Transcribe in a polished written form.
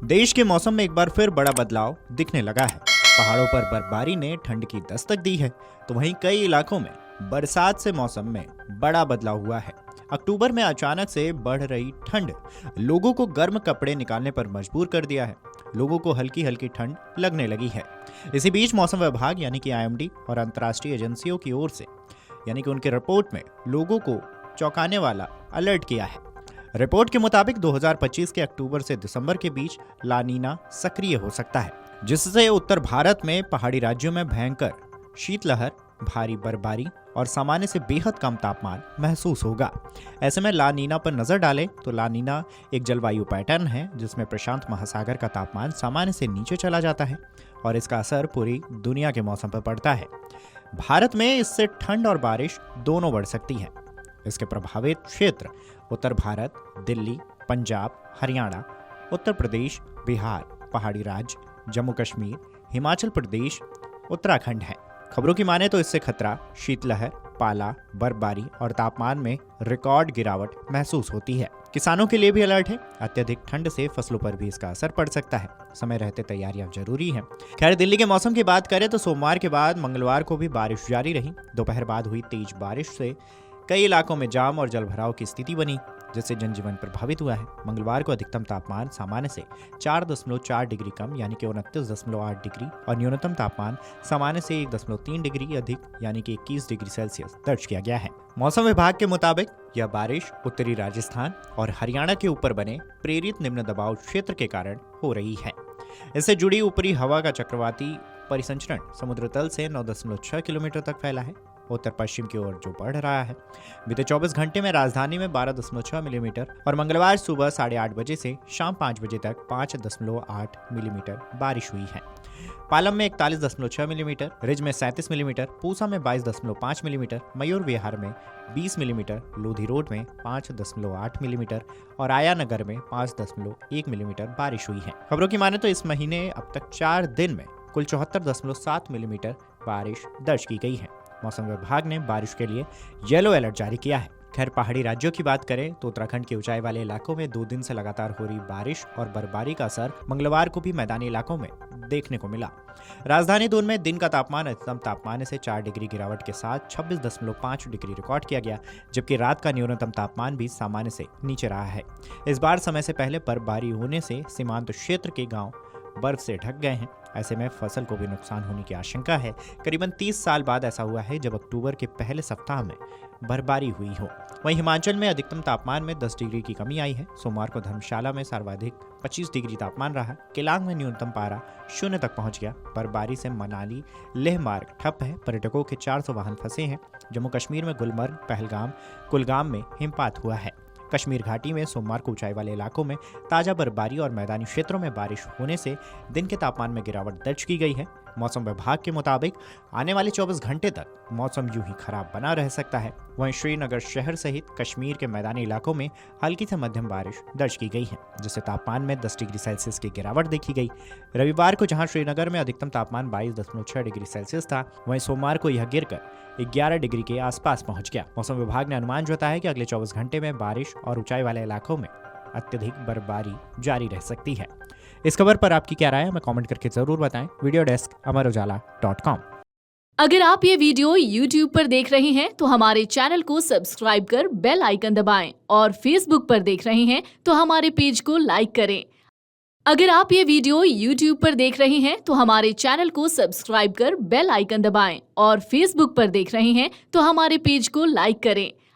देश के मौसम में एक बार फिर बड़ा बदलाव दिखने लगा है। पहाड़ों पर बर्फबारी ने ठंड की दस्तक दी है, तो वहीं कई इलाकों में बरसात से मौसम में बड़ा बदलाव हुआ है। अक्टूबर में अचानक से बढ़ रही ठंड लोगों को गर्म कपड़े निकालने पर मजबूर कर दिया है। लोगों को हल्की हल्की ठंड लगने लगी है। इसी बीच मौसम विभाग यानी कि आईएमडी और अंतर्राष्ट्रीय एजेंसियों की ओर से यानी कि उनके रिपोर्ट में लोगों को चौंकाने वाला अलर्ट किया है। रिपोर्ट के मुताबिक 2025 के अक्टूबर से दिसंबर के बीच लानीना सक्रिय हो सकता है, जिससे उत्तर भारत में पहाड़ी राज्यों में भयंकर शीतलहर, भारी बर्फबारी और सामान्य से बेहद कम तापमान महसूस होगा। ऐसे में लानीना पर नजर डालें तो लानीना एक जलवायु पैटर्न है जिसमें प्रशांत महासागर का तापमान सामान्य से नीचे चला जाता है और इसका असर पूरी दुनिया के मौसम पर पड़ता है। भारत में इससे ठंड और बारिश दोनों बढ़ सकती है। इसके प्रभावित क्षेत्र उत्तर भारत, दिल्ली, पंजाब, हरियाणा, उत्तर प्रदेश, बिहार, पहाड़ी राज्य, जम्मू कश्मीर, हिमाचल प्रदेश, उत्तराखंड है। खबरों की माने तो इससे खतरा शीतलहर, पाला, बर्फबारी और तापमान में रिकॉर्ड गिरावट महसूस होती है। किसानों के लिए भी अलर्ट है। अत्यधिक ठंड से फसलों पर भी इसका असर पड़ सकता है। समय रहते तैयारियां जरूरी हैं। खैर, दिल्ली के मौसम की बात करें तो सोमवार के बाद मंगलवार को भी बारिश जारी रही। दोपहर बाद हुई तेज बारिश से कई इलाकों में जाम और जलभराव की स्थिति बनी, जिससे जनजीवन प्रभावित हुआ है। मंगलवार को अधिकतम तापमान सामान्य से 4.4 डिग्री कम यानी कि 29.8 डिग्री और न्यूनतम तापमान सामान्य से 1.3 डिग्री अधिक यानी कि 21 डिग्री सेल्सियस दर्ज किया गया है। मौसम विभाग के मुताबिक यह बारिश उत्तरी राजस्थान और हरियाणा के ऊपर बने प्रेरित निम्न दबाव क्षेत्र के कारण हो रही है। इससे जुड़ी ऊपरी हवा का चक्रवाती परिसंचरण समुद्र तल से 9.6 किलोमीटर तक फैला है, उत्तर पश्चिम की ओर जो बढ़ रहा है। बीते 24 घंटे में राजधानी में 12.6 मिलीमीटर और मंगलवार सुबह 8:30 बजे से शाम 5 बजे तक 5.8 मिलीमीटर बारिश हुई है। पालम में 41.6 मिलीमीटर, रिज में 37 मिलीमीटर, पूसा में 22.5 मिलीमीटर, मयूर विहार में 20 मिलीमीटर, लोधी रोड में 5.8 मिलीमीटर और आयानगर में 5.1 मिलीमीटर बारिश हुई है। खबरों की माने तो इस महीने अब तक 4 दिन में कुल 74.7 मिलीमीटर बारिश दर्ज की गई है। मौसम विभाग ने बारिश के लिए येलो अलर्ट जारी किया है। खैर, पहाड़ी राज्यों की बात करें तो उत्तराखंड के ऊंचाई वाले इलाकों में 2 दिन से लगातार हो रही बारिश और बर्फबारी का असर मंगलवार को भी मैदानी इलाकों में देखने को मिला। राजधानी दून में दिन का तापमान अधिकतम तापमान से 4 डिग्री गिरावट के साथ 26.5 डिग्री रिकॉर्ड किया गया, जबकि रात का न्यूनतम तापमान भी सामान्य से नीचे रहा है। इस बार समय से पहले बर्फबारी होने से सीमांत क्षेत्र के गाँव बर्फ से ढक गए हैं। ऐसे में फसल को भी नुकसान होने की आशंका है। करीबन 30 साल बाद ऐसा हुआ है जब अक्टूबर के पहले सप्ताह में बर्फबारी हुई हो। वहीं हिमाचल में अधिकतम तापमान में 10 डिग्री की कमी आई है। सोमवार को धर्मशाला में सर्वाधिक 25 डिग्री तापमान रहा। केलांग में न्यूनतम पारा 0 तक पहुंच गया। बर्फबारी से मनाली लेह मार्ग ठप है। पर्यटकों के 400 वाहन फंसे हैं। जम्मू कश्मीर में गुलमर्ग, पहलगाम, कुलगाम में हिमपात हुआ है। कश्मीर घाटी में सोमवार को ऊंचाई वाले इलाकों में ताजा बर्फबारी और मैदानी क्षेत्रों में बारिश होने से दिन के तापमान में गिरावट दर्ज की गई है। मौसम विभाग के मुताबिक आने वाले 24 घंटे तक मौसम यूं ही खराब बना रह सकता है। वहीं श्रीनगर शहर सहित कश्मीर के मैदानी इलाकों में हल्की से मध्यम बारिश दर्ज की गई है, जिससे तापमान में 10 डिग्री सेल्सियस की गिरावट देखी गई। रविवार को जहां श्रीनगर में अधिकतम तापमान 22.6 डिग्री सेल्सियस था, वहीं सोमवार को यह गिरकर 11 डिग्री के आसपास पहुंच गया। मौसम विभाग ने अनुमान जताया कि अगले 24 घंटे में बारिश और ऊंचाई वाले इलाकों में अत्यधिक बर्फबारी जारी रह सकती है। इस खबर पर आपकी क्या राय है, हमें कमेंट करके जरूर बताएं। वीडियो डेस्क अमरउजाला.com। अगर आप ये वीडियो YouTube पर देख रहे हैं तो हमारे चैनल को सब्सक्राइब कर बेल आइकन दबाएं और Facebook पर देख रहे हैं तो हमारे पेज को लाइक करें। अगर आप ये वीडियो YouTube पर देख रहे हैं तो हमारे चैनल को सब्सक्राइब कर बेल आइकन दबाएं और Facebook पर देख रहे हैं तो हमारे पेज को लाइक करें।